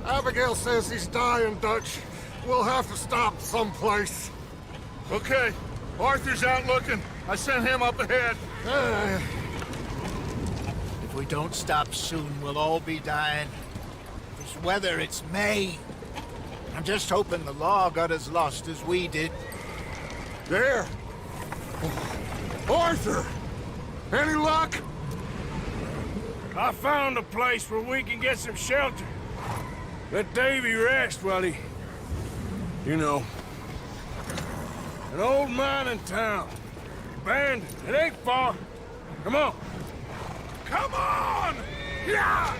Abigail says he's dying, Dutch. We'll have to stop someplace. Okay, Arthur's out looking. I sent him up ahead. If we don't stop soon, we'll all be dying. This weather, it's May. I'm just hoping the law got as lost as we did. There! Arthur! Any luck? I found a place where we can get some shelter. Let Davy rest while he... You know. An old mining town. Abandoned. It ain't far. Come on. Come on! Yeah!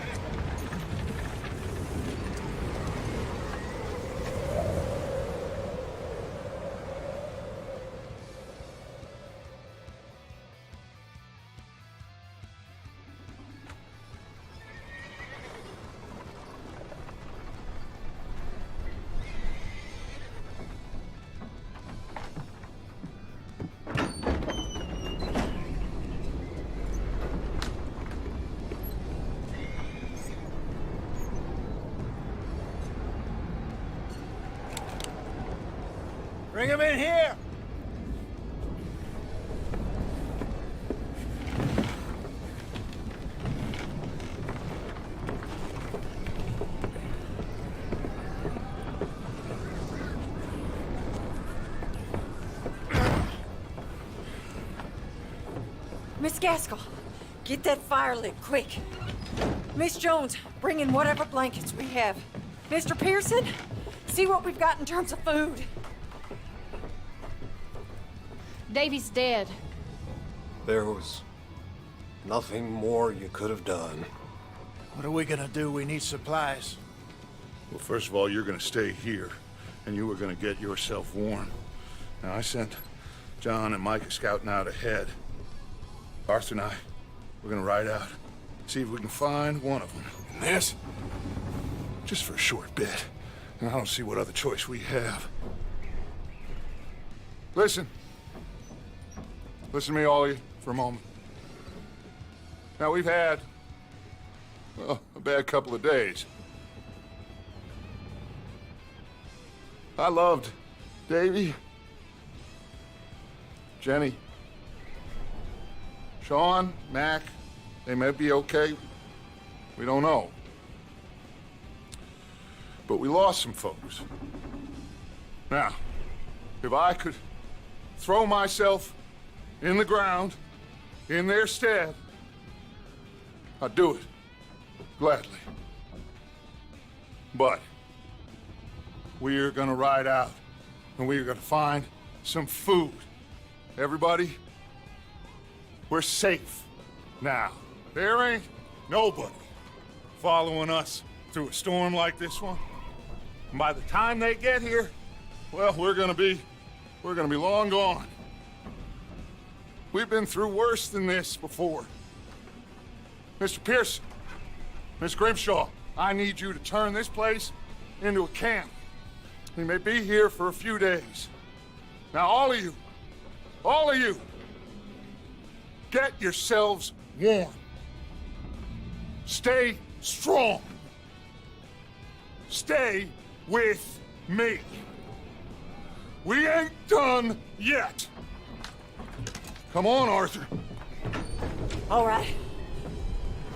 Bring him in here! Miss Gaskell, get that fire lit, quick. Miss Jones, bring in whatever blankets we have. Mr. Pearson, see what we've got in terms of food. Davy's dead. There was nothing more you could have done. What are we gonna do? We need supplies. Well, first of all, you're gonna stay here, and you were gonna get yourself warm. Now, I sent John and Micah scouting out ahead. Arthur and I, we're gonna ride out, see if we can find one of them. And this, just for a short bit. And I don't see what other choice we have. Listen. Listen to me, all of you, for a moment. Now, we've had, well, a bad couple of days. I loved Davy, Jenny, Sean, Mac. They may be okay. We don't know. But we lost some folks. Now, if I could throw myself in the ground, in their stead, I'd do it, gladly. But we're gonna ride out, and we're gonna find some food. Everybody, we're safe now. There ain't nobody following us through a storm like this one. And by the time they get here, well, we're gonna be long gone. We've been through worse than this before. Mr. Pearson, Miss Grimshaw, I need you to turn this place into a camp. We may be here for a few days. Now, all of you, get yourselves warm. Stay strong. Stay with me. We ain't done yet. Come on, Arthur. All right.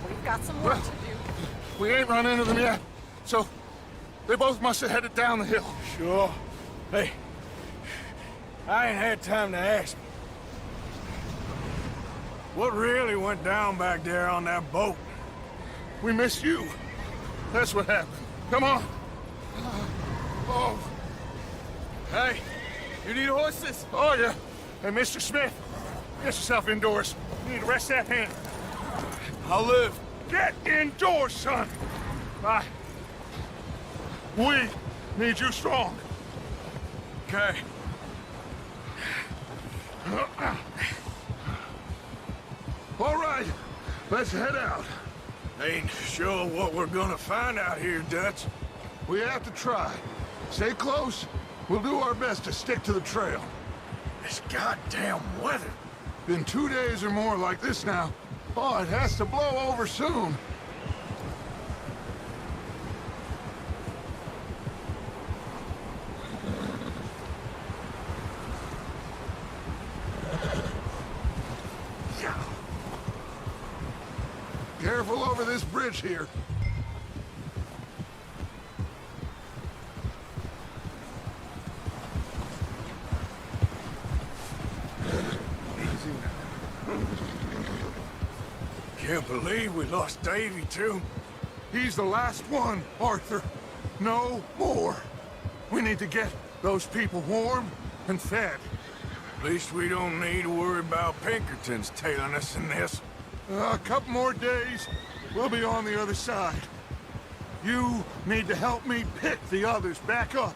We've got some work to do. We ain't run into them yet, so they both must have headed down the hill. Sure. Hey, I ain't had time to ask. What really went down back there on that boat? We missed you. That's what happened. Come on. Oh. Hey, you need horses? Oh, yeah. Hey, Mr. Smith, get yourself indoors. You need to rest that hand. I'll live. Get indoors, son. We need you strong. Okay. All right, let's head out. Ain't sure what we're gonna find out here, Dutch. We have to try. Stay close. We'll do our best to stick to the trail. This goddamn weather. Been 2 days or more like this now. Oh, it has to blow over soon. careful over this bridge here. Easy now. Can't believe we lost Davy, too. He's the last one, Arthur. No more. We need to get those people warm and fed. At least we don't need to worry about Pinkertons tailing us in this. A couple more days, we'll be on the other side. You need to help me pick the others back up.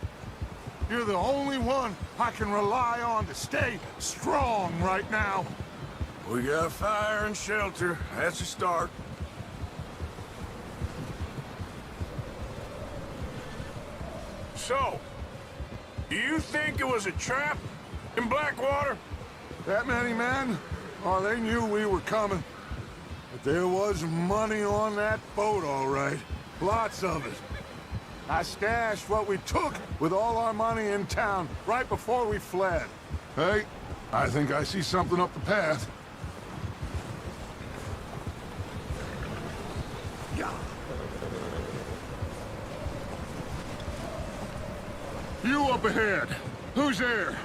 You're the only one I can rely on to stay strong right now. We got fire and shelter. That's a start. So, do you think it was a trap in Blackwater? That many men? Oh, they knew we were coming. But there was money on that boat, all right. Lots of it. I stashed what we took with all our money in town right before we fled. Hey, I think I see something up the path. You up ahead. Who's there?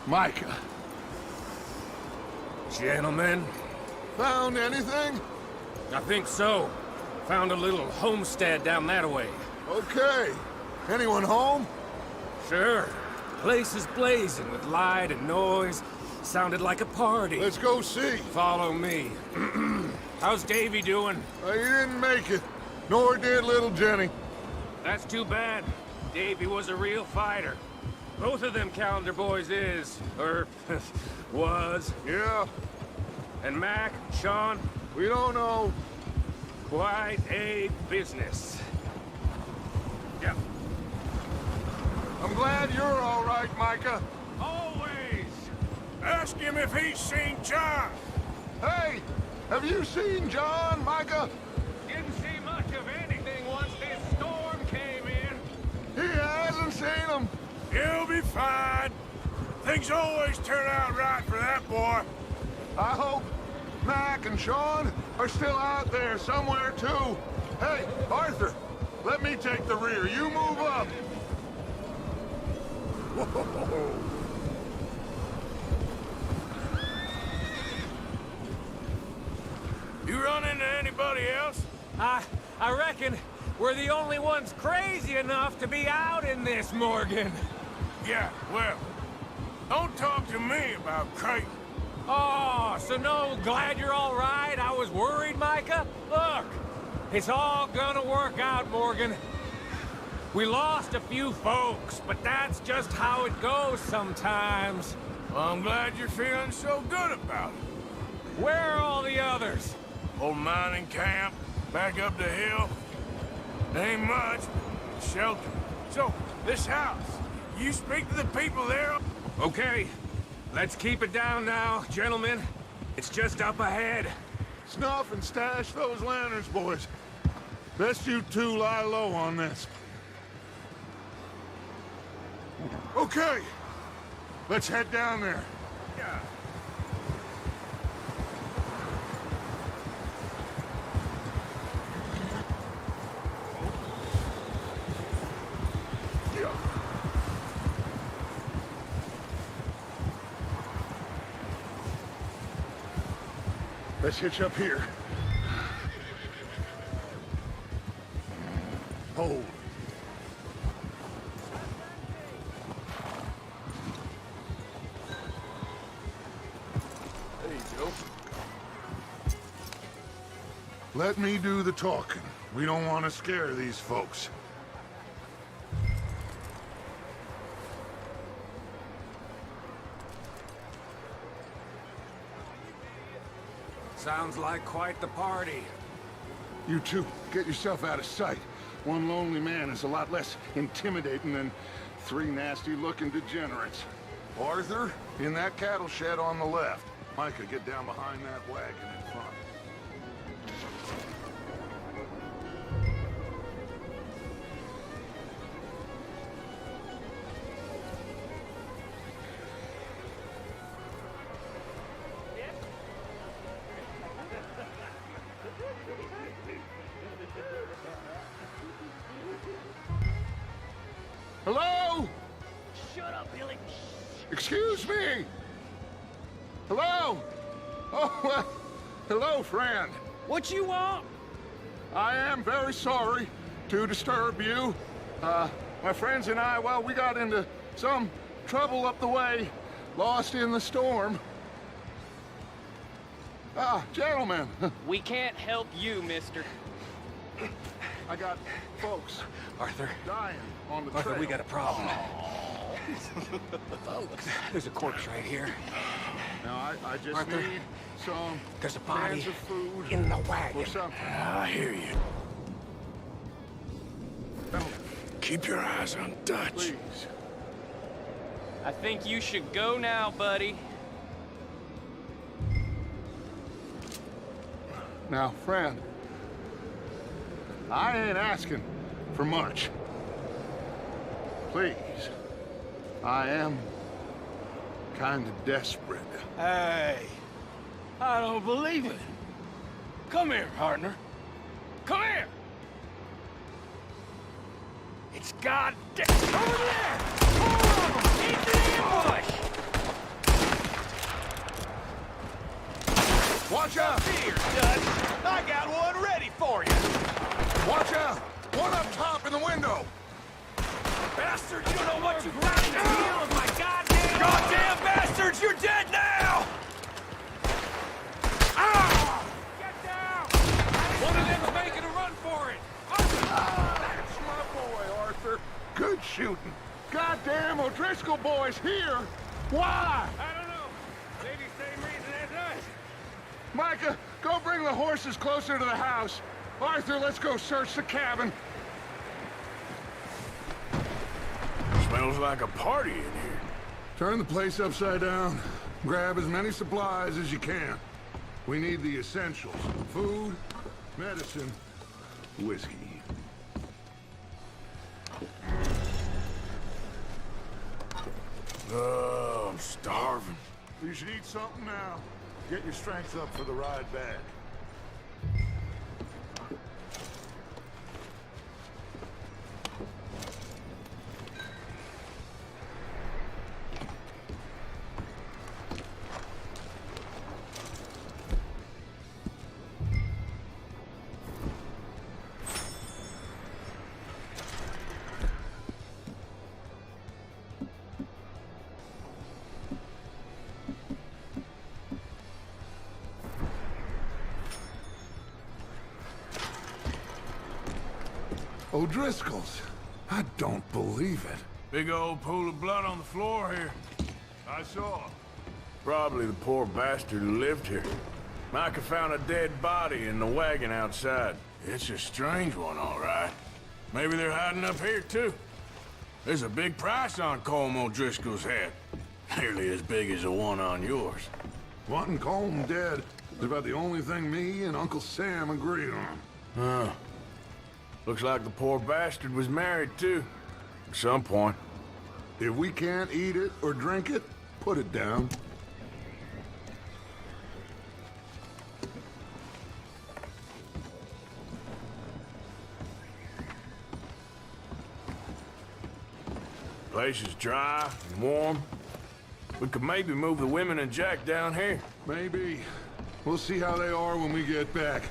Micah. Gentlemen, Found anything? I think so. Found a little homestead down that way. Okay. Anyone home? Sure. Place is blazing with light and noise. Sounded like a party. Let's go see. Follow me. How's Davy doing? He didn't make it. Nor did little Jenny. That's too bad. Davy was a real fighter. Both of them Calendar boys is, or was. Yeah, And Mac, Sean, we don't know. quite a business. Yeah. I'm glad you're all right, Micah. Always! Ask him if he's seen John. Hey, have you seen John, Micah? Didn't see much of anything once this storm came in. He hasn't seen him. He'll be fine. Things always turn out right for that boy. I hope Mac and Sean are still out there somewhere, too. Hey, Arthur, let me take the rear. You move up. Whoa. You run into anybody else? I reckon we're the only ones crazy enough to be out in this, Morgan. Yeah, well, don't talk to me about crazy. Oh, so no, glad you're all right. I was worried, Micah. Look, it's all gonna work out, Morgan. We lost a few folks, but that's just how it goes sometimes. Well, I'm glad you're feeling so good about it. Where are all the others? Old mining camp, back up the hill. Ain't much, shelter. So, this house, you speak to the people there? Okay, let's keep it down now, gentlemen. It's just up ahead. Snuff and stash those lanterns, boys. Best you two lie low on this. Okay, let's head down there. Yeah. Let's hitch up here. Hold. There you go. Let me do the talking. We don't want to scare these folks. Sounds like quite the party. You two, get yourself out of sight. One lonely man is a lot less intimidating than three nasty-looking degenerates. Arthur, in that cattle shed on the left. Micah, get down behind that wagon in front. Hello? Shut up, Billy. Excuse me? Hello? Oh, well, hello, friend. What you want? I am very sorry to disturb you. My friends and I, well, we got into some trouble up the way, lost in the storm. Gentlemen, We can't help you, mister. I got folks Arthur, dying on the Arthur, trail. we got a problem. Folks, there's a corpse right here. Now, I just Arthur, need some there's a body cans of food in the wagon. or something. I hear you. Keep your eyes on Dutch. Please. I think you should go now, buddy. Now, friend, I ain't asking for much. Please. I am kind of desperate. Hey, I don't believe it. Come here, partner. Come here. It's goddamn over there. Four of them. Into the ambush. Watch out! Here, Dutch. I got one ready for you. Watch out! One up top in the window! Bastard, you know what you got to deal with my goddamn bastards, you're dead now! Ah! Get down! One of them's making a run for it. That's my boy, Arthur. Good shooting. Goddamn O'Driscoll boys here! Why? I don't know. Maybe same reason as us. Micah, go bring the horses closer to the house. Arthur, let's go search the cabin. Smells like a party in here. Turn the place upside down. Grab as many supplies as you can. We need the essentials. Food, medicine, whiskey. Oh, I'm starving. You should eat something now. Get your strength up for the ride back. O'Driscoll's. I don't believe it. Big old pool of blood on the floor here. I saw. Probably the poor bastard who lived here. Micah found a dead body in the wagon outside. It's a strange one, all right. Maybe they're hiding up here, too. There's a big price on Colm O'Driscoll's head. Nearly as big as the one on yours. Wanting Colm dead is about the only thing me and Uncle Sam agree on. Huh. Looks like the poor bastard was married, too. At some point. If we can't eat it or drink it, put it down. Place is dry and warm. We could maybe move the women and Jack down here. Maybe. We'll see how they are when we get back.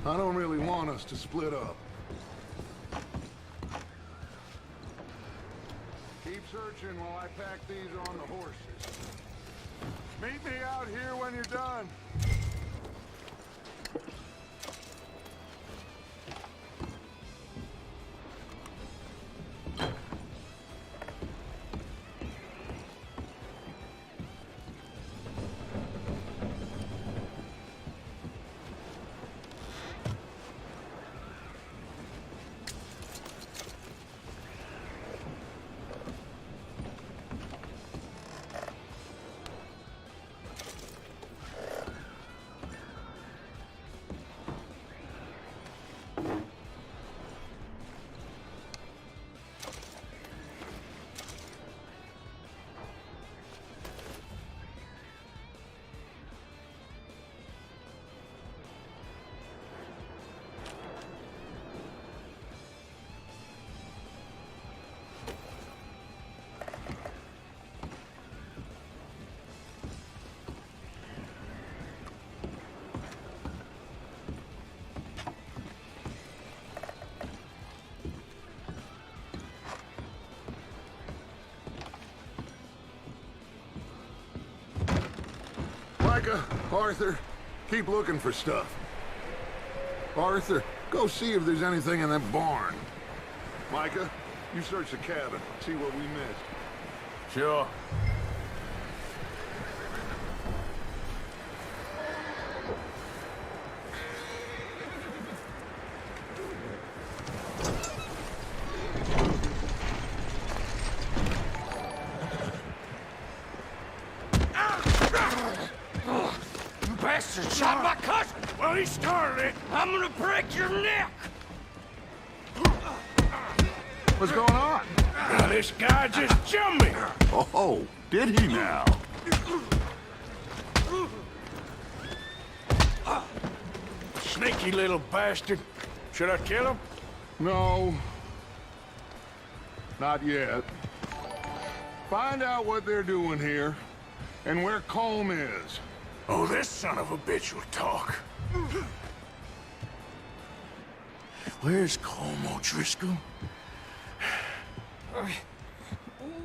I don't really want us to split up. Keep searching while I pack these on the horses. Meet me out here when you're done. Micah, Arthur, keep looking for stuff. Arthur, go see if there's anything in that barn. Micah, you search the cabin, see what we missed. Sure. Bastard shot my cousin! Well, he started it. I'm gonna break your neck! What's going on? This guy just jumped me. Oh, did he now? Sneaky little bastard. Should I kill him? No. Not yet. Find out what they're doing here, and where Colm is. Oh, this son of a bitch will talk. Where's Colm O'Driscoll?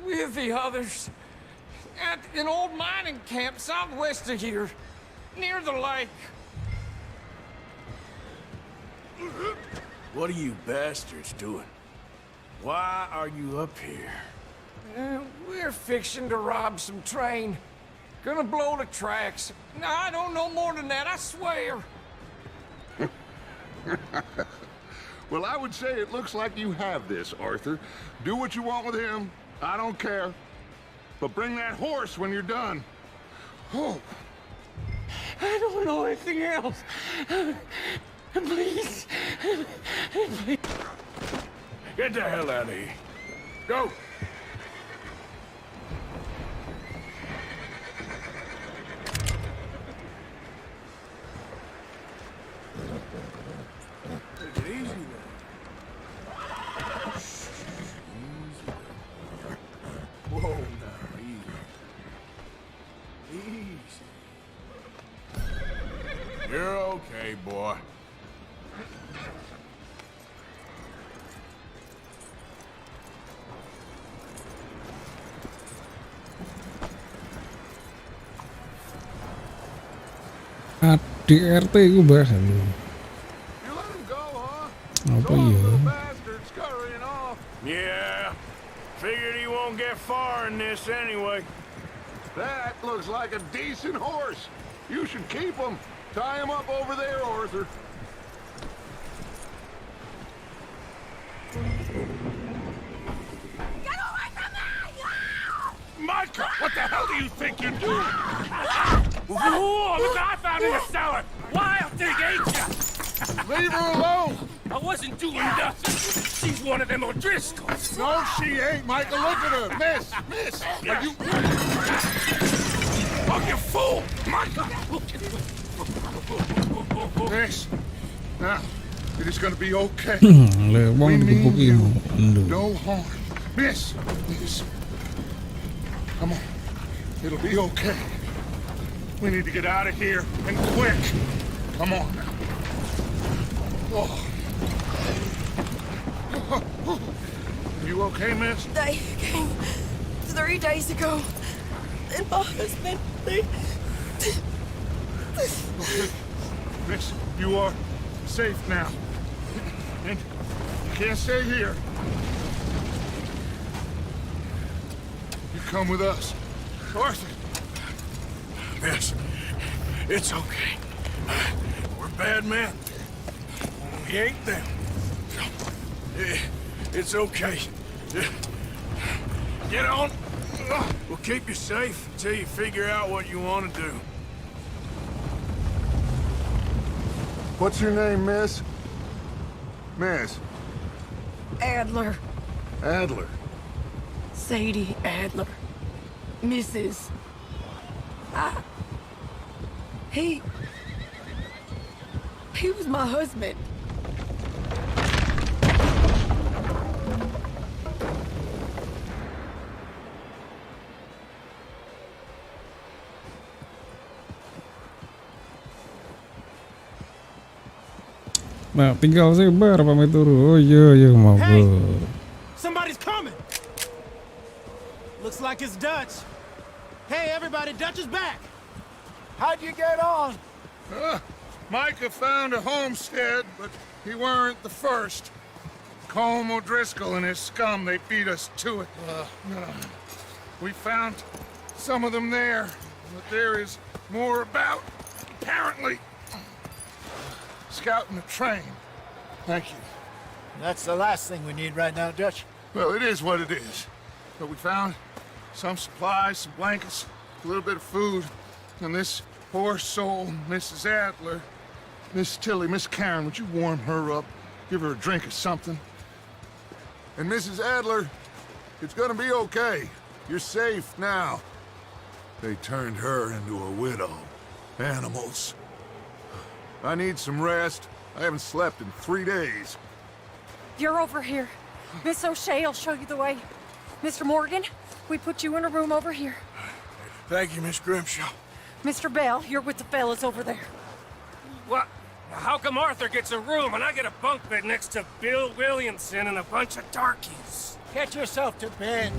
With the others. At an old mining camp southwest of here. Near the lake. What are you bastards doing? Why are you up here? We're fixing to rob some train. Gonna blow the tracks. No, I don't know more than that, I swear. Well, I would say it looks like you have this, Arthur. Do what you want with him. I don't care. But bring that horse when you're done. Oh. I don't know anything else. Please. Please. Get the hell out of here. Go. Take it easy now. Whoa, now, easy. Easy. You're okay, boy. RDR2 ku bahas dulu. You let him go, huh? Apa Those ya? little bastards scurrying off. Yeah. Figured he won't get far in this anyway. That looks like a decent horse. You should keep him. Tie him up over there, Arthur. Get away from me! Micah, what the hell do you think you're doing? Whoa, look what I found in the cellar. Wild thing, ain't ya? Leave her alone. I wasn't doing nothing. She's one of them O'Driscolls. No, she ain't, Michael. Look at her. Miss. Are you... Oh, you fool! Micah! Miss. Now, it is going to be okay. Lewang digebukin. No harm. Miss. Come on. It'll be okay. We need to get out of here, and quick. Come on now. Oh. You okay, miss? They came 3 days ago. And my husband, Okay. Miss, you are safe now. And you can't stay here. You come with us. Arthur. Miss, it's okay. We're bad men. We ain't them. It's okay. Get on. We'll keep you safe until you figure out what you want to do. What's your name, miss? Miss. Adler. Adler. Sadie Adler. Mrs. He was my husband. Nah, tinggal sebar pamit turu. Oh iya mau Hey! gue. Somebody's coming! Looks like it's Dutch. Hey, everybody, Dutch is back! How'd you get on? Micah found a homestead, but he weren't the first. Colm O'Driscoll and his scum, they beat us to it. We found some of them there, but there is more about, apparently. Scouting the train. Thank you. That's the last thing we need right now, Dutch. Well, it is what it is. But we found some supplies, some blankets, a little bit of food, and this poor soul, Mrs. Adler, Miss Tilly, Miss Karen, would you warm her up? Give her a drink or something? And Mrs. Adler, it's gonna be okay. You're safe now. They turned her into a widow. Animals. I need some rest. I haven't slept in 3 days. You're over here. Miss O'Shea will show you the way. Mr. Morgan, we put you in a room over here. Thank you, Miss Grimshaw. Mr. Bell, you're with the fellas over there. What? How come Arthur gets a room and I get a bunk bed next to Bill Williamson and a bunch of darkies? Get yourself to bed.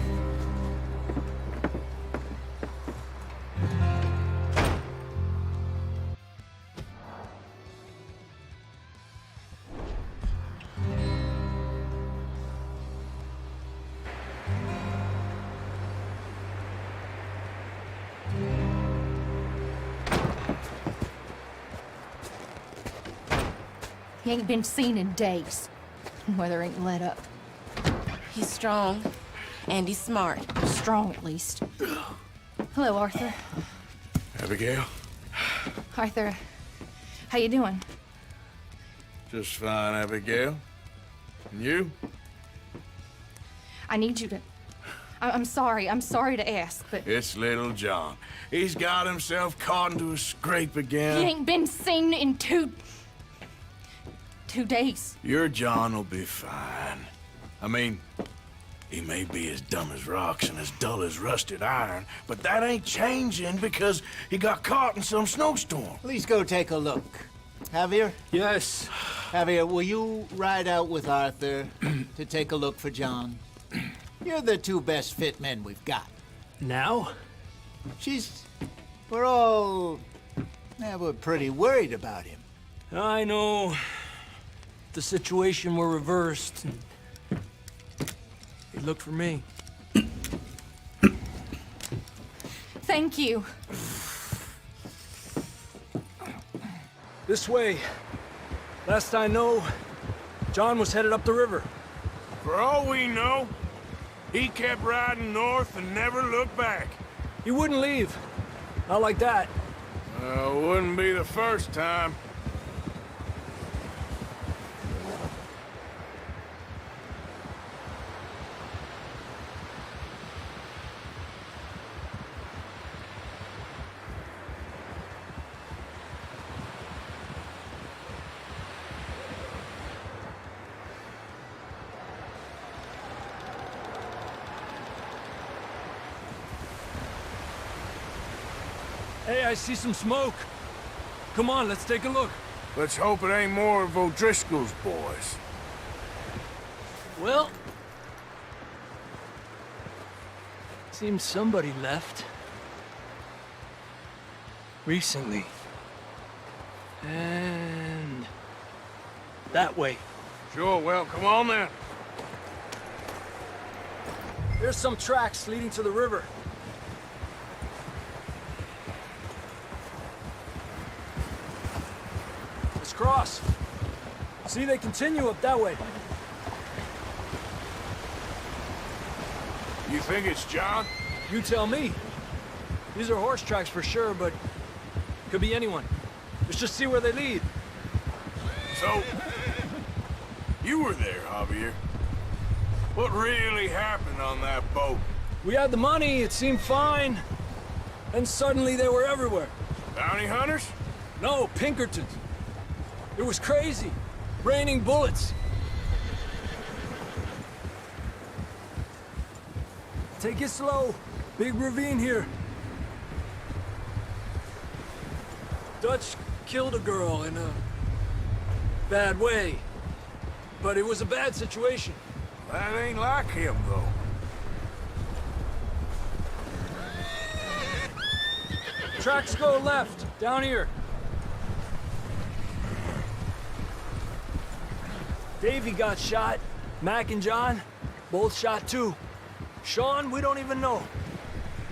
He ain't been seen in days. Weather ain't let up. He's strong, and he's smart. Strong, at least. Hello, Arthur. Abigail? Arthur, how you doing? Just fine, Abigail. And you? I need you to... I'm sorry to ask, but... It's little John. He's got himself caught into a scrape again. He ain't been seen in 2 days. Your John will be fine. I mean, he may be as dumb as rocks and as dull as rusted iron, but that ain't changing because he got caught in some snowstorm. Please go take a look. Javier? Yes. Javier, will you ride out with Arthur to take a look for John? You're the 2 best fit men we've got. Now? We're all... we're pretty worried about him. I know. The situation were reversed. He looked for me. Thank you. This way. Last I know, John was headed up the river. For all we know, he kept riding north and never looked back. He wouldn't leave. Not like that. Wouldn't be the first time. Hey, I see some smoke. Come on, let's take a look. Let's hope it ain't more of O'Driscoll's boys. Well... seems somebody left. Recently. And... that way. Sure, well, come on then. There's some tracks leading to the river. Let's cross. See, they continue up that way. You think it's John? You tell me. These are horse tracks for sure, but could be anyone. Let's just see where they lead. So, you were there, Javier. What really happened on that boat? We had the money, it seemed fine. Then suddenly they were everywhere. Bounty hunters? No, Pinkertons. It was crazy. Raining bullets. Take it slow. Big ravine here. Dutch killed a girl in a bad way. But it was a bad situation. That ain't like him, though. Tracks go left, down here. Davey got shot. Mac and John, both shot too. Sean, we don't even know.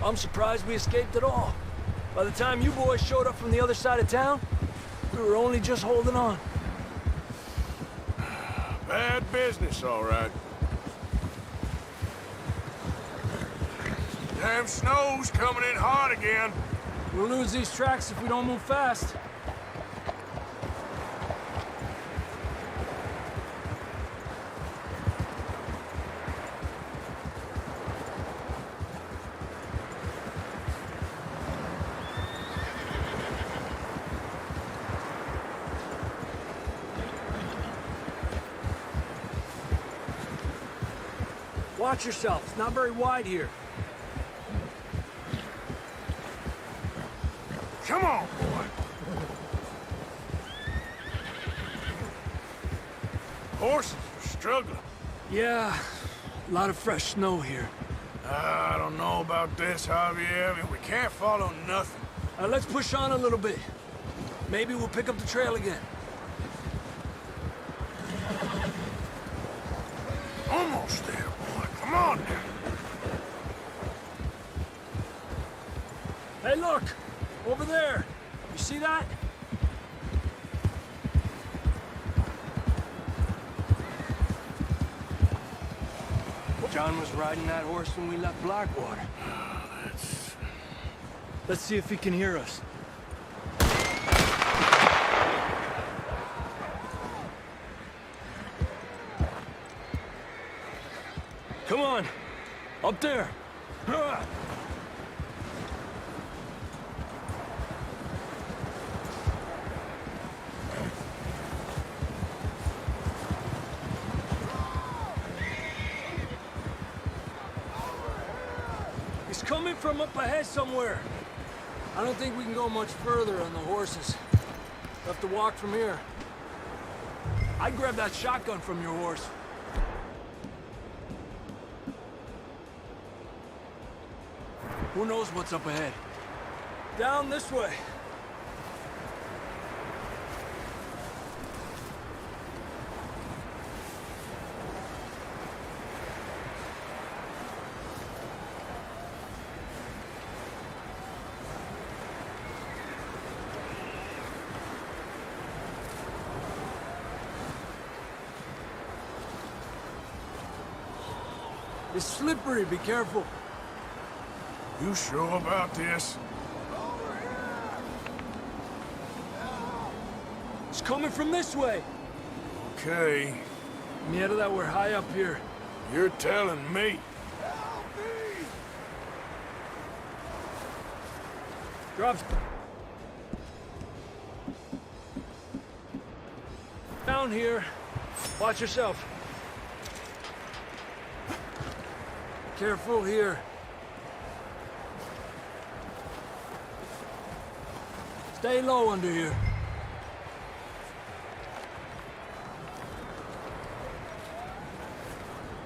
I'm surprised we escaped at all. By the time you boys showed up from the other side of town, we were only just holding on. Bad business, all right. Damn snow's coming in hard again. We'll lose these tracks if we don't move fast. Watch yourself. It's not very wide here. Come on, boy. Horses are struggling. Yeah, a lot of fresh snow here. I don't know about this, Javier. I mean, we can't follow nothing. Let's push on a little bit. Maybe we'll pick up the trail again. Almost there, boy. Come on now. Hey, look! Over there! You see that? John was riding that horse when we left Blackwater. Let's see if he can hear us. Come on! Up there! He's coming from up ahead somewhere. I don't think we can go much further on the horses. We'll have to walk from here. I'd grab that shotgun from your horse. Who knows what's up ahead? Down this way. It's slippery, be careful. You sure about this? It's coming from this way. Okay. Mierda, that we're high up here. You're telling me. Drop. Down here. Watch yourself. Careful here. Stay low under here.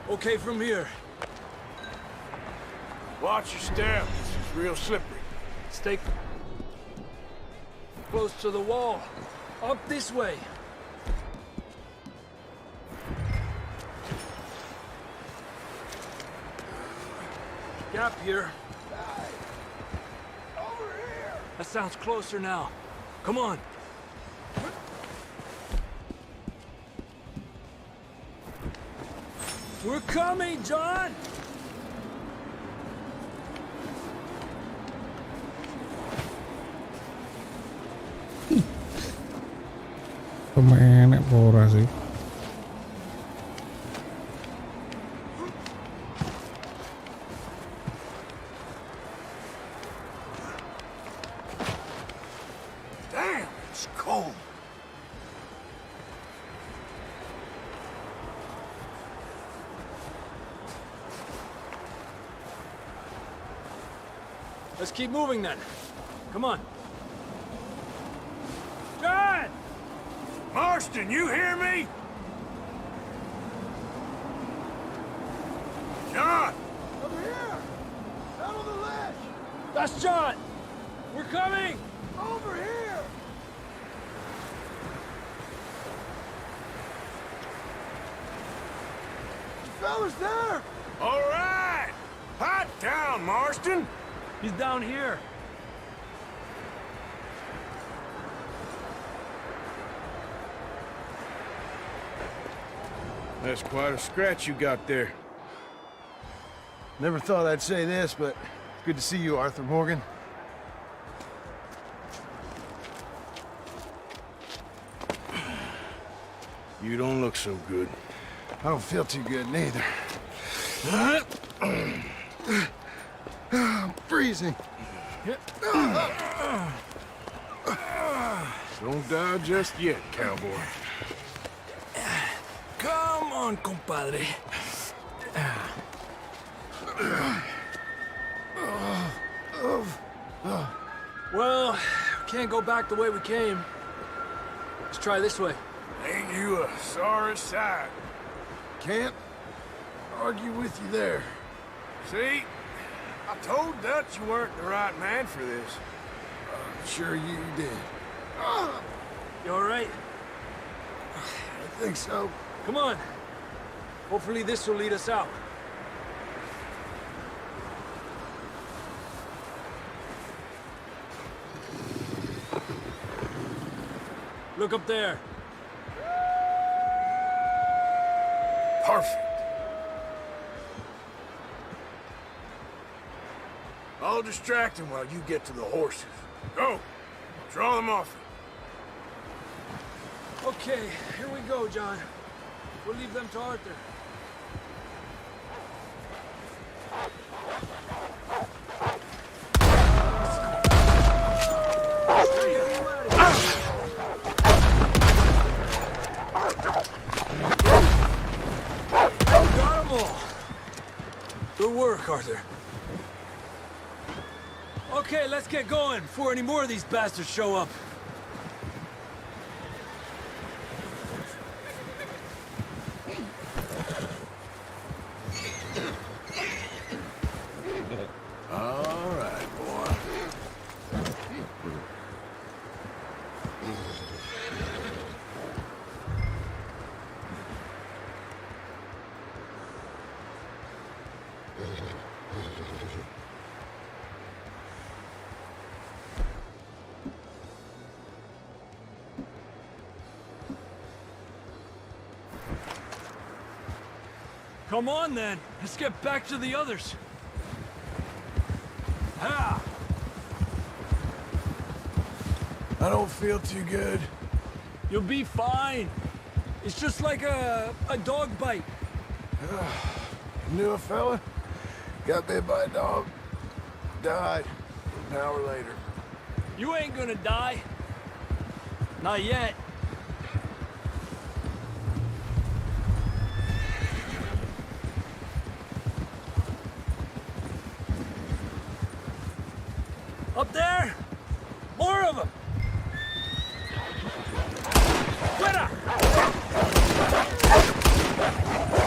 Okay from here. Watch your step. This is real slippery. Stay close to the wall. Up this way. Gap here. That sounds closer now. Come on. We're coming, John! Enak pora sih. Damn, it's cold. Let's keep moving then. Come on. John! Marston, you hear me? John! Over here! Down on the ledge! That's John! We're coming! Over here! The fella's there! All right! Hot down, Marston! He's down here. That's quite a scratch you got there. Never thought I'd say this, but good to see you, Arthur Morgan. You don't look so good. I don't feel too good, neither. I'm freezing. Don't die just yet, cowboy. Come on, compadre. Well, can't go back the way we came. Let's try this way. Ain't you a sorry sight? Can't argue with you there. See? I told Dutch you weren't the right man for this. Sure you did. You all right? I think so. Come on. Hopefully this will lead us out. Look up there. Perfect. I'll distract him while you get to the horses. Go! Draw them off. Okay, here we go, John. We'll leave them to Arthur. Got 'em all. Good work, Arthur. Okay, let's get going before any more of these bastards show up. All right, boy. Come on, then. Let's get back to the others. Ha! I don't feel too good. You'll be fine. It's just like a dog bite. Knew a fella? Got bit by a dog. Died an hour later. You ain't gonna die. Not yet. Up there? More of them! Fuera!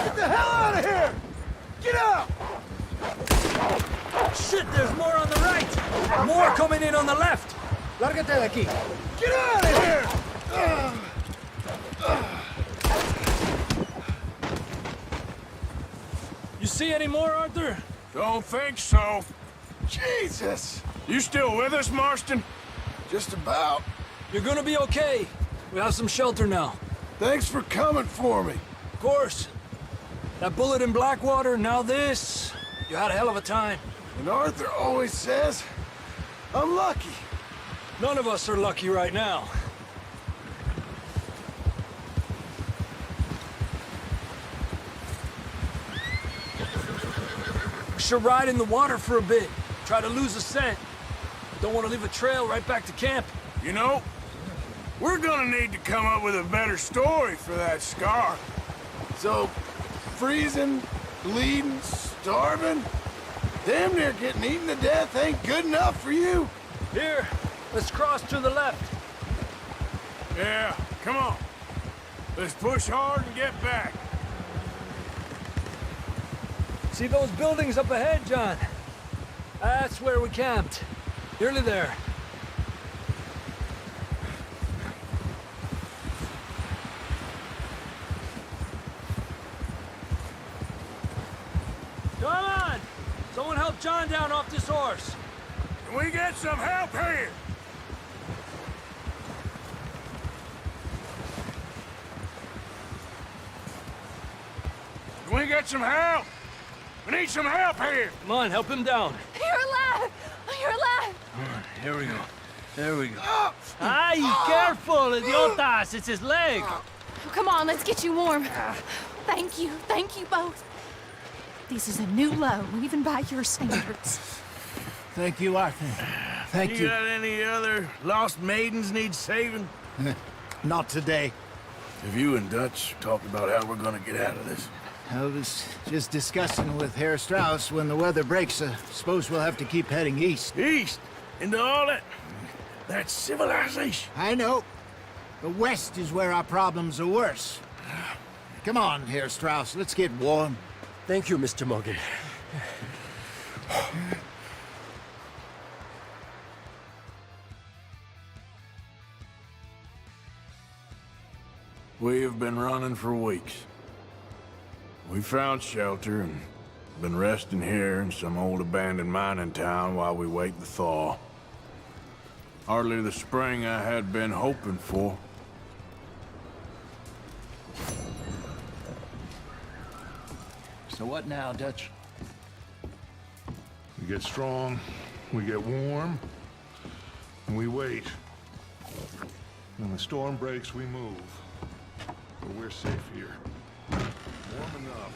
Get the hell out of here! Get out! Shit, there's more on the right! More coming in on the left! Lárgate de aquí. Get out of here! You see any more, Arthur? Don't think so. Jesus! You still with us, Marston? Just about. You're gonna be okay. We have some shelter now. Thanks for coming for me. Of course. That bullet in Blackwater, now this. You had a hell of a time. And Arthur always says, I'm lucky. None of us are lucky right now. We should ride in the water for a bit. Try to lose a scent. Don't want to leave a trail right back to camp. You know, we're gonna need to come up with a better story for that scar. So, freezing, bleeding, starving, damn near getting eaten to death ain't good enough for you. Here, let's cross to the left. Yeah, come on. Let's push hard and get back. See those buildings up ahead, John? That's where we camped. Nearly there. Help John down off this horse. Can we get some help here? Can we get some help? We need some help here. Come on, help him down. You're alive! You're alive! All right, here we go. There we go. Ay, careful, idiotas! It's his leg. Come on, let's get you warm. Thank you both. This is a new low, even by your standards. Thank you, Arthur. Thank you. You got any other lost maidens need saving? Not today. Have you and Dutch talked about how we're gonna get out of this? I was just discussing with Herr Strauss when the weather breaks. Suppose we'll have to keep heading east. East? Into all that civilization? I know. The west is where our problems are worse. Come on, Herr Strauss, let's get warm. Thank you, Mr. Morgan. We have been running for weeks. We found shelter and been resting here in some old abandoned mining town while we wait the thaw. Hardly the spring I had been hoping for. So what now, Dutch? We get strong, we get warm, and we wait. When the storm breaks, we move. But we're safe here. Warm enough.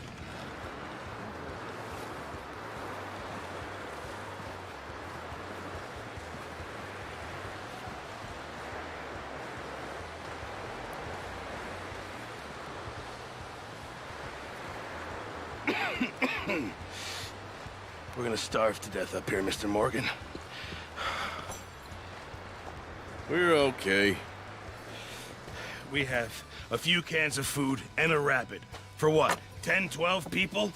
We're gonna starve to death up here, Mr. Morgan. We're okay. We have a few cans of food and a rabbit. For what, 10, 12 people?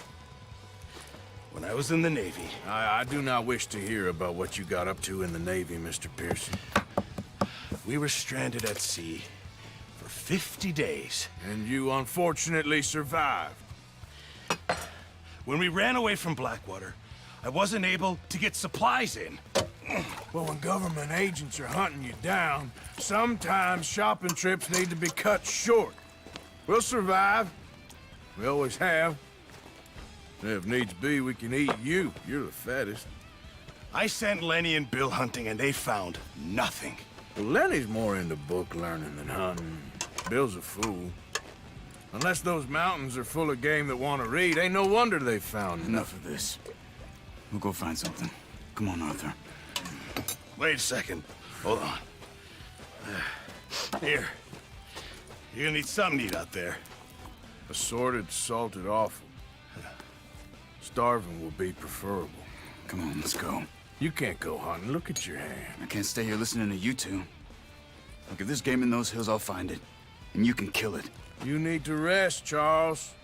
When I was in the Navy... I do not wish to hear about what you got up to in the Navy, Mr. Pearson. We were stranded at sea for 50 days. And you unfortunately survived. When we ran away from Blackwater, I wasn't able to get supplies in. Well, when government agents are hunting you down, sometimes shopping trips need to be cut short. We'll survive. We always have. If needs be, we can eat you. You're the fattest. I sent Lenny and Bill hunting, and they found nothing. Well, Lenny's more into book learning than hunting. Bill's a fool. Unless those mountains are full of game that want to read, ain't no wonder they found Enough of this. We'll go find something. Come on, Arthur. Wait a second. Hold on. Here. You're gonna need something to eat out there. Assorted, salted offal. Starving will be preferable. Come on, let's go. You can't go hunting. Look at your hand. I can't stay here listening to you two. Look, if there's game in those hills, I'll find it. And you can kill it. You need to rest, Charles.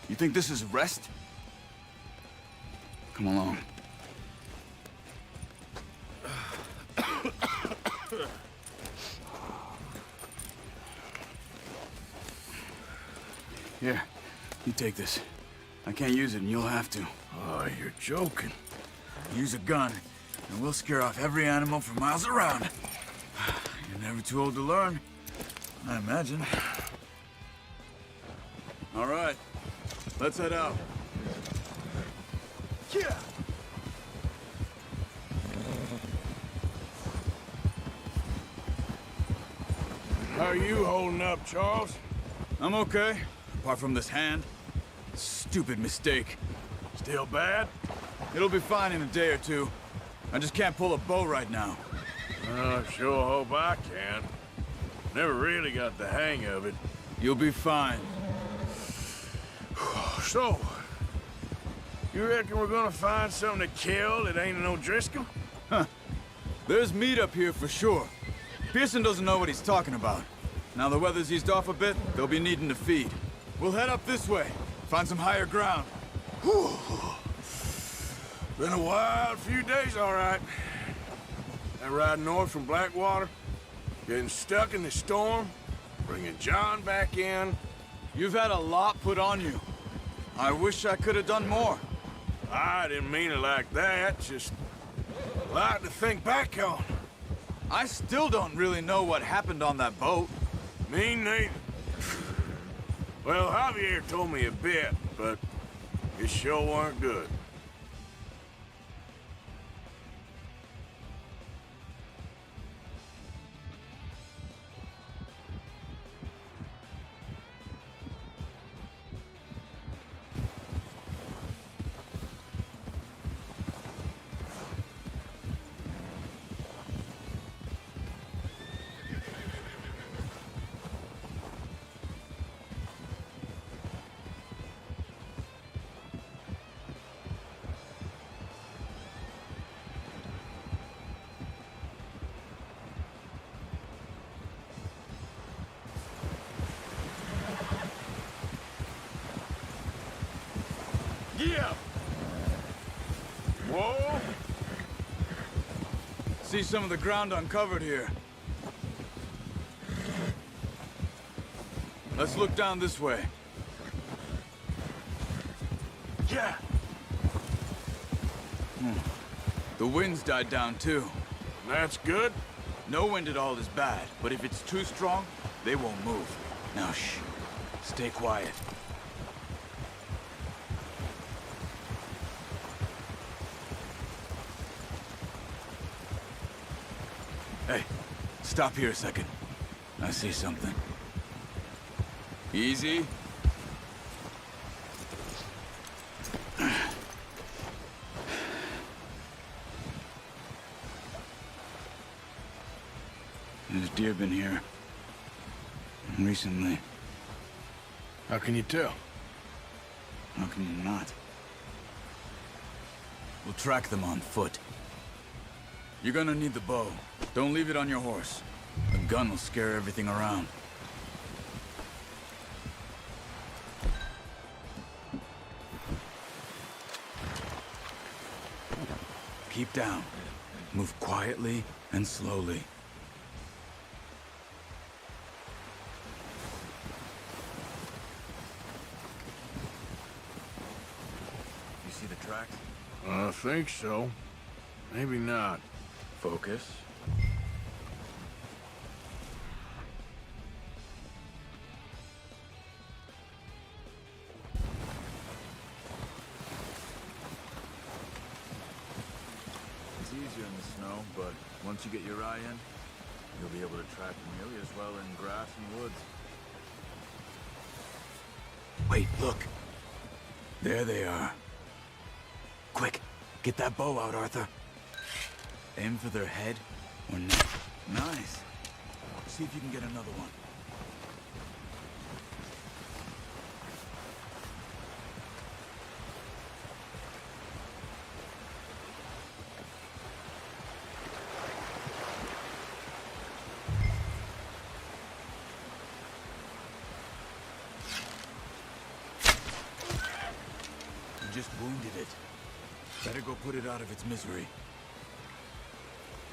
You think this is rest? Come along. Here, you take this. I can't use it, and you'll have to. Oh, you're joking. Use a gun, and we'll scare off every animal for miles around. You're never too old to learn, I imagine. All right, let's head out. Yeah. How are you holding up, Charles? I'm okay, apart from this hand. Stupid mistake. Still bad? It'll be fine in a day or two. I just can't pull a bow right now. I sure hope I can. Never really got the hang of it. You'll be fine. So, you reckon we're gonna find something to kill that ain't no Driscoll? Huh. There's meat up here for sure. Pearson doesn't know what he's talking about. Now the weather's eased off a bit, they'll be needing to feed. We'll head up this way, find some higher ground. Whew. Been a wild few days, all right. That ride north from Blackwater, getting stuck in the storm, bringing John back in. You've had a lot put on you. I wish I could have done more. I didn't mean it like that, just a lot to think back on. I still don't really know what happened on that boat. Me neither. Well, Javier told me a bit, but it sure weren't good. Yeah! Whoa! See some of the ground uncovered here. Let's look down this way. Yeah! The wind's died down too. That's good. No wind at all is bad, but if it's too strong, they won't move. Now shh. Stay quiet. Hey, stop here a second. I see something. Easy. There's deer been here. Recently. How can you tell? How can you not? We'll track them on foot. You're gonna need the bow. Don't leave it on your horse. The gun will scare everything around. Keep down. Move quietly and slowly. You see the tracks? I think so. Maybe not. Focus. It's easier in the snow, but once you get your eye in, you'll be able to track nearly as well in grass and woods. Wait, look. There they are. Quick, get that bow out, Arthur. Aim for their head or neck. Nice. See if you can get another one. You just wounded it. Better go put it out of its misery.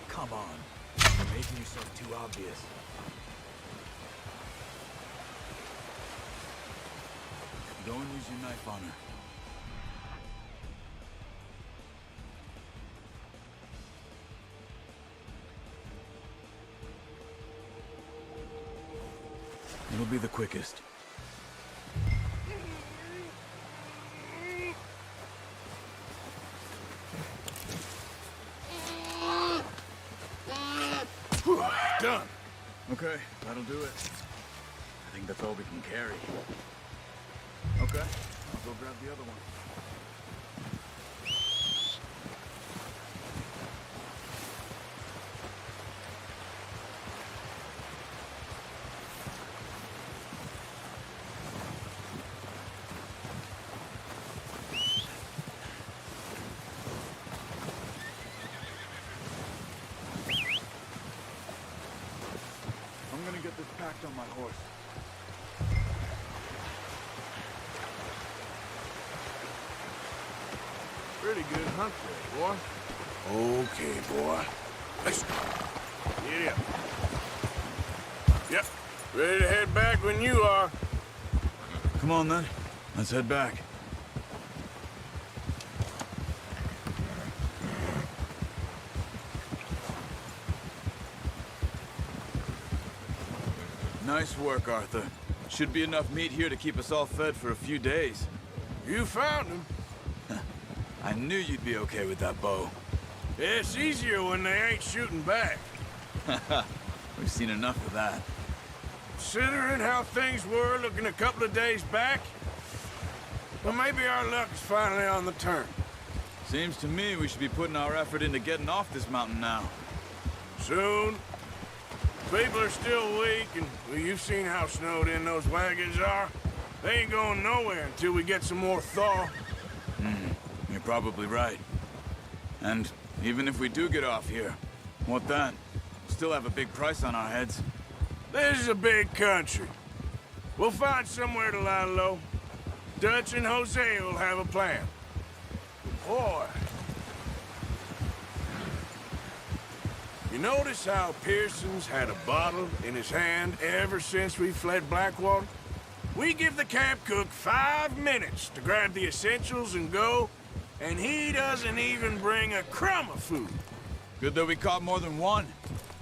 Come on. You're making yourself too obvious. Go and use your knife on her. It'll be the quickest. Done. Okay, that'll do it. I think that's all we can carry. Okay, I'll go grab the other one. I'm gonna get this packed on my horse. Pretty good hunt there, boy. Okay, boy. Let's go. Get up. Yep. Ready to head back when you are. Come on then, let's head back. Nice work, Arthur. Should be enough meat here to keep us all fed for a few days. You found him. I knew you'd be okay with that bow. It's easier when they ain't shooting back. We've seen enough of that. Considering how things were looking a couple of days back, well, maybe our luck is finally on the turn. Seems to me we should be putting our effort into getting off this mountain now. Soon. People are still weak, and well, you've seen how snowed in those wagons are. They ain't going nowhere until we get some more thaw. You're probably right. And even if we do get off here, what then? Still have a big price on our heads. This is a big country. We'll find somewhere to lie low. Dutch and Jose will have a plan. Boy. You notice how Pearson's had a bottle in his hand ever since we fled Blackwater? We give the camp cook 5 minutes to grab the essentials and go, and he doesn't even bring a crumb of food. Good that we caught more than one.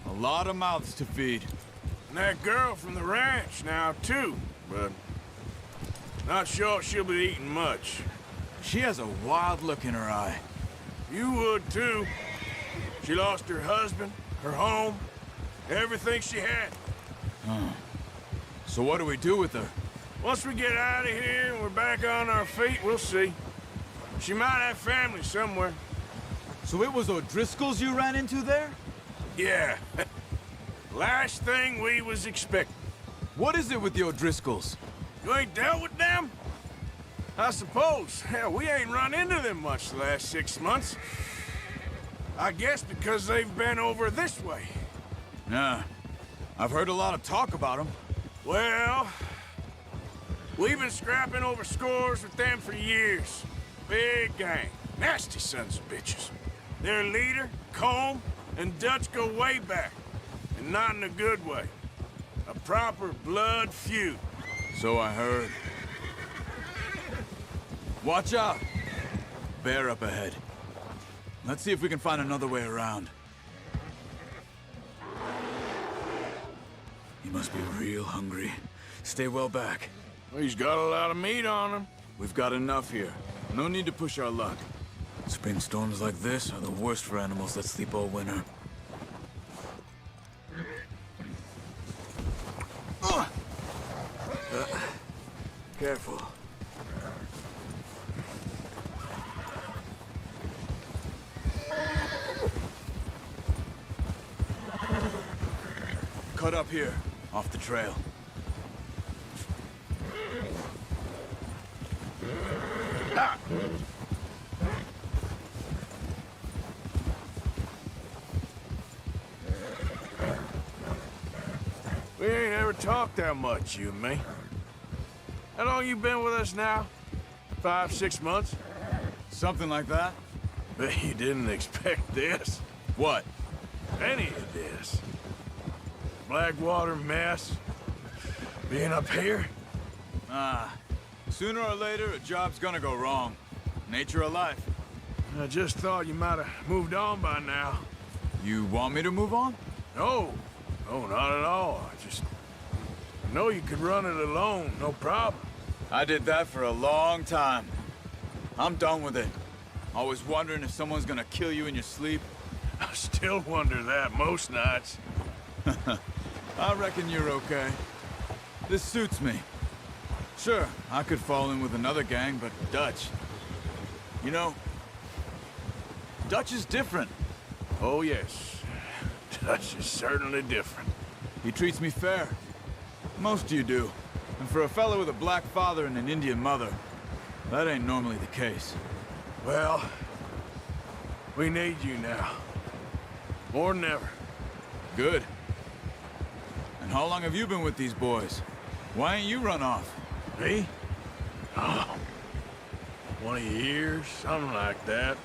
A lot of mouths to feed. And that girl from the ranch now, too, but not sure she'll be eating much. She has a wild look in her eye. You would, too. She lost her husband, her home, everything she had. So what do we do with her? Once we get out of here and we're back on our feet, we'll see. She might have family somewhere. So it was O'Driscoll's you ran into there? Yeah. Last thing we was expecting. What is it with the O'Driscolls? You ain't dealt with them? I suppose. Hell, we ain't run into them much the last 6 months. I guess because they've been over this way. Nah. I've heard a lot of talk about them. Well, we've been scrapping over scores with them for years. Big gang. Nasty sons of bitches. Their leader, Combe, and Dutch go way back. And not in a good way. A proper blood feud. So I heard. Watch out! Bear up ahead. Let's see if we can find another way around. He must be real hungry. Stay well back. Well, he's got a lot of meat on him. We've got enough here. No need to push our luck. Spring storms like this are the worst for animals that sleep all winter. Careful. Cut up here, off the trail. Ah. We ain't ever talked that much, you and me. How long you been with us now? 5, 6 months? Something like that. Bet you didn't expect this. What? Any of this. Blackwater mess. Being up here? Sooner or later, a job's gonna go wrong. Nature of life. I just thought you might have moved on by now. You want me to move on? No. No, not at all. I know you could run it alone, no problem. I did that for a long time. I'm done with it. Always wondering if someone's gonna kill you in your sleep. I still wonder that most nights. I reckon you're okay. This suits me. Sure, I could fall in with another gang, but Dutch... You know, Dutch is different. Oh, yes. Dutch is certainly different. He treats me fair. Most of you do. And for a fellow with a black father and an Indian mother, that ain't normally the case. Well, we need you now. More than ever. Good. And how long have you been with these boys? Why ain't you run off? Me? Oh, 20 years, something like that.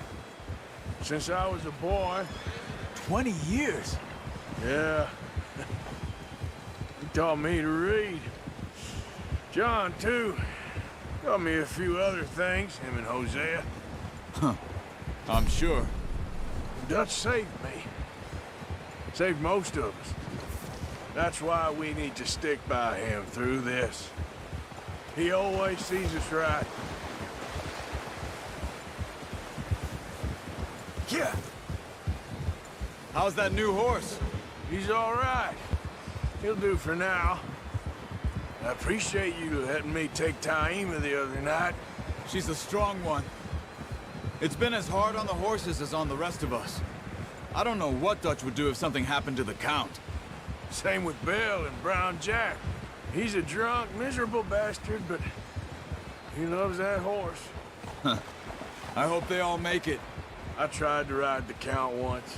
Since I was a boy. 20 years? Yeah. He taught me to read. John, too. Taught me a few other things, him and Hosea. Huh. I'm sure. Dutch saved me. Saved most of us. That's why we need to stick by him through this. He always sees us right. Yeah. How's that new horse? He's all right. He'll do for now. I appreciate you letting me take Taima the other night. She's a strong one. It's been as hard on the horses as on the rest of us. I don't know what Dutch would do if something happened to the Count. Same with Bill and Brown Jack. He's a drunk, miserable bastard, but he loves that horse. I hope they all make it. I tried to ride the Count once.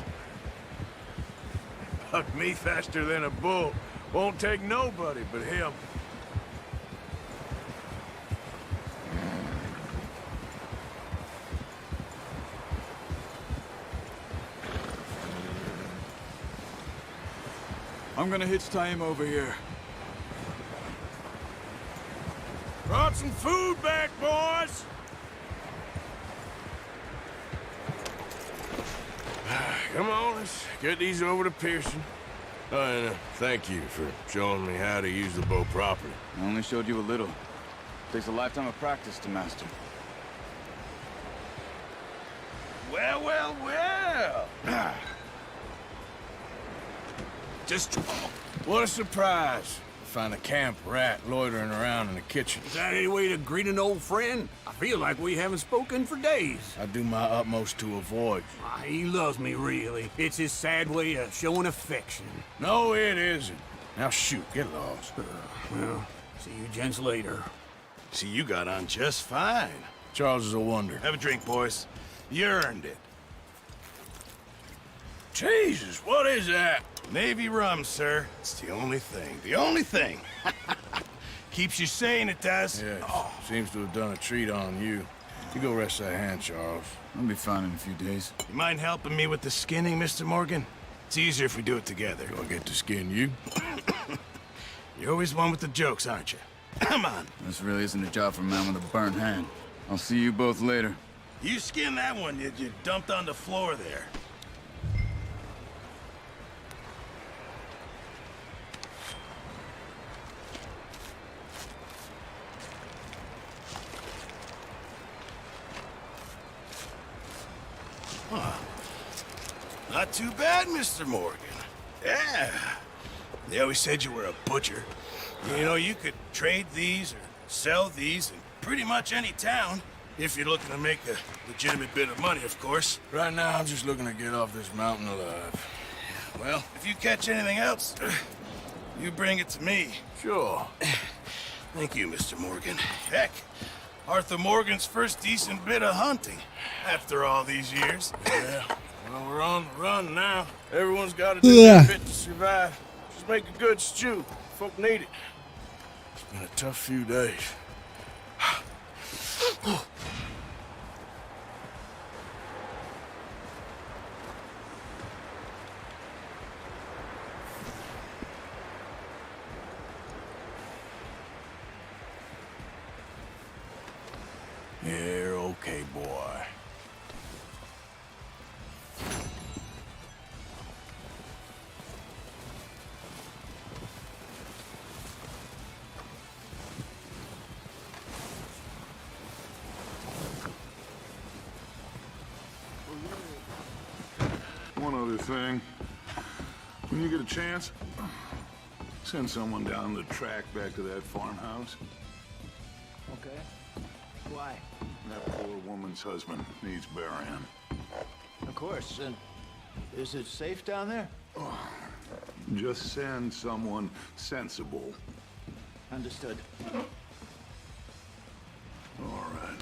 Bucked me faster than a bull. Won't take nobody but him. I'm gonna hitch Taima over here. Brought some food back, boys! Come on, let's get these over to Pearson. Oh, and thank you for showing me how to use the bow properly. I only showed you a little. Takes a lifetime of practice to master. Well, well, well. Just... what a surprise. Find a camp rat loitering around in the kitchen. Is that any way to greet an old friend? I feel like we haven't spoken for days. I do my utmost to avoid. He loves me, really. It's his sad way of showing affection. No, it isn't. Now shoot, get lost. Well, see you gents later. See, you got on just fine. Charles is a wonder. Have a drink, boys. You earned it. Jesus, what is that? Navy rum, sir. It's the only thing. The only thing. Keeps you sane, it does. Yeah, seems to have done a treat on you. You go rest that hand, Charles. I'll be fine in a few days. You mind helping me with the skinning, Mr. Morgan? It's easier if we do it together. Do I get to skin you? You're always one with the jokes, aren't you? Come on. This really isn't a job for a man with a burnt hand. I'll see you both later. You skinned that one you dumped on the floor there. Not too bad, Mr. Morgan. Yeah. They always said you were a butcher. You know, you could trade these or sell these in pretty much any town. If you're looking to make a legitimate bit of money, of course. Right now, I'm just looking to get off this mountain alive. Well, if you catch anything else, you bring it to me. Sure. Thank you, Mr. Morgan. Heck, Arthur Morgan's first decent bit of hunting after all these years. Yeah. Well, we're on the run now. Everyone's got to do their bit to survive. Just make a good stew. Folk need it. It's been a tough few days. You're okay, boy. One other thing. When you get a chance, send someone down the track back to that farmhouse. Okay. Why? That poor woman's husband needs burying. Of course. And is it safe down there? Just send someone sensible. Understood. All right.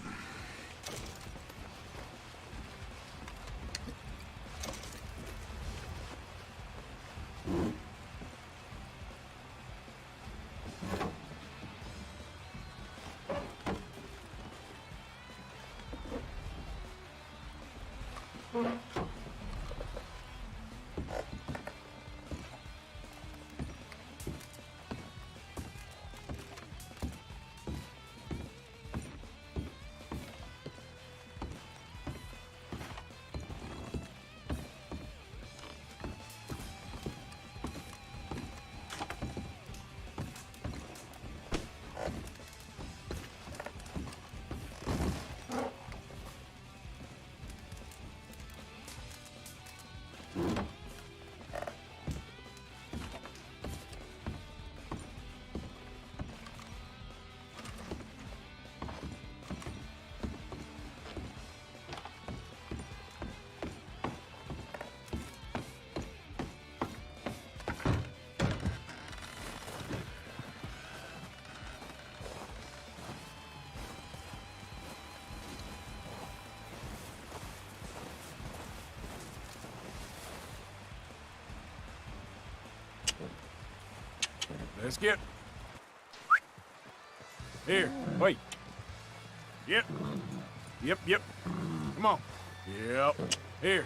Let's get... Here, wait. Yep. Yep. Come on. Yep. Here.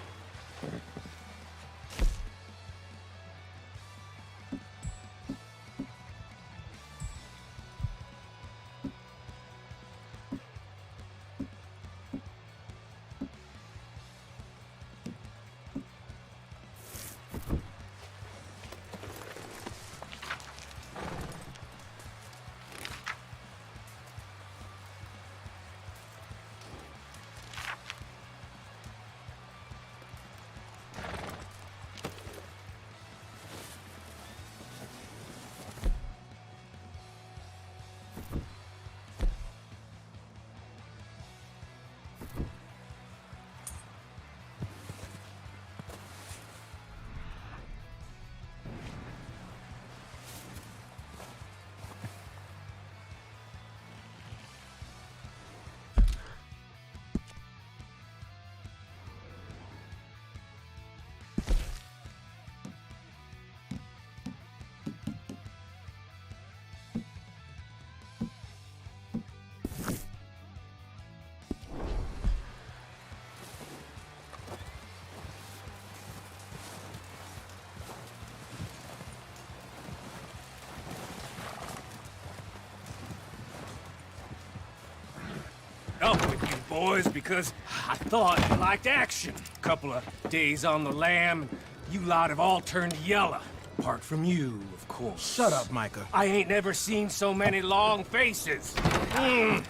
Up with you boys because I thought you liked action. Couple of days on the lam, you lot have all turned yellow. Apart from you, of course. Shut up, Micah. I ain't never seen so many long faces. I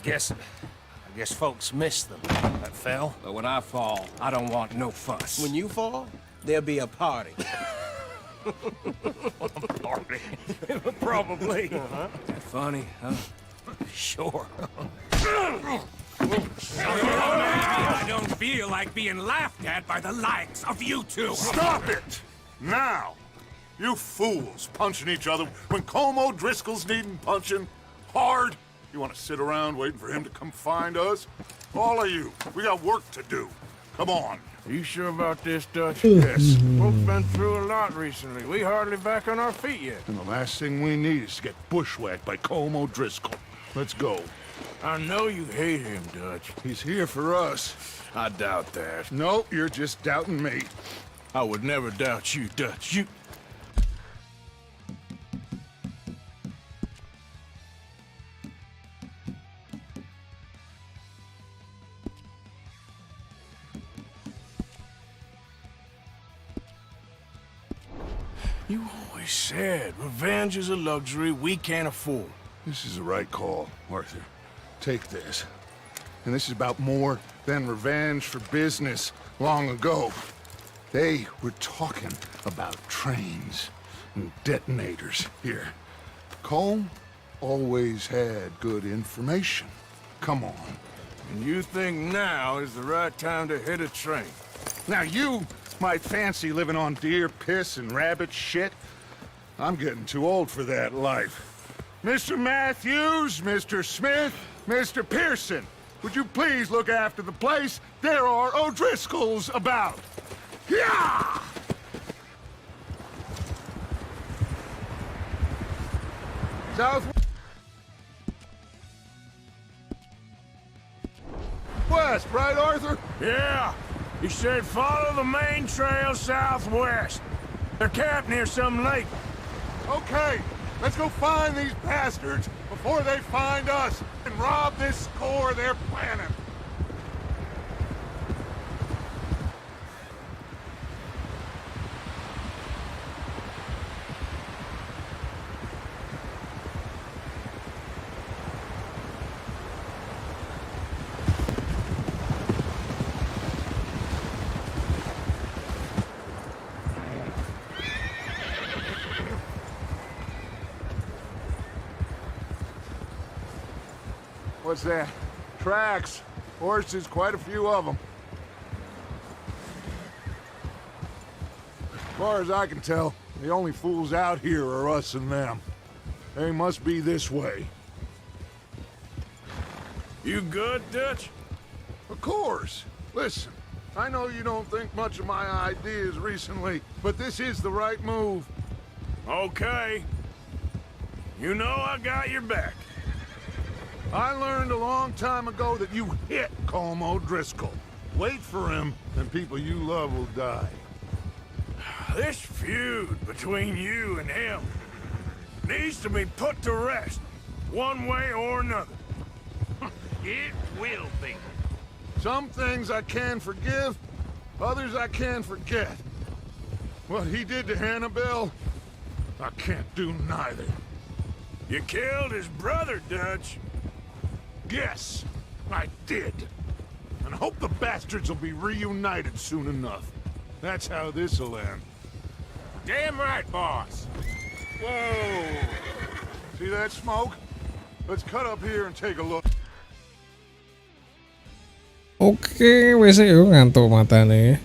guess folks miss them. That fell. But when I fall, I don't want no fuss. When you fall, there'll be a party. Party? Probably. Funny, huh? Sure. I don't feel like being laughed at by the likes of you two. Stop it! Now! You fools punching each other when Colm O'Driscoll's needing punching hard. You want to sit around waiting for him to come find us? All of you, we got work to do. Come on. You sure about this, Dutch? Yes. We've been through a lot recently. We hardly back on our feet yet. And the last thing we need is to get bushwhacked by Colm O'Driscoll. Let's go. I know you hate him, Dutch. He's here for us. I doubt that. No, you're just doubting me. I would never doubt you, Dutch. You... You always said revenge is a luxury we can't afford. This is the right call, Arthur. Take this. And this is about more than revenge for business long ago. They were talking about trains and detonators here. Colm always had good information. Come on. And you think now is the right time to hit a train? Now you might fancy living on deer piss and rabbit shit. I'm getting too old for that life. Mr. Matthews, Mr. Smith, Mr. Pearson, would you please look after the place? There are O'Driscolls about. Yeah! Southwest, right, Arthur? Yeah. He said follow the main trail southwest. They're camped near some lake. Okay, let's go find these bastards before they find us and rob this score they're planning. What's that? Tracks. Horses, quite a few of them. As far as I can tell, the only fools out here are us and them. They must be this way. You good, Dutch? Of course. Listen, I know you don't think much of my ideas recently, but this is the right move. Okay. You know I got your back. I learned a long time ago that you hit Colm O'Driscoll. Wait for him, and people you love will die. This feud between you and him needs to be put to rest, one way or another. It will be. Some things I can forgive, others I can forget. What he did to Annabelle, I can't do neither. You killed his brother, Dutch. Yes, I did. And I hope the bastards will be reunited soon enough. That's how this'll end. Damn right, boss. Whoa! See that smoke? Let's cut up here and take a look. Oke, WC ngantuk mata nih.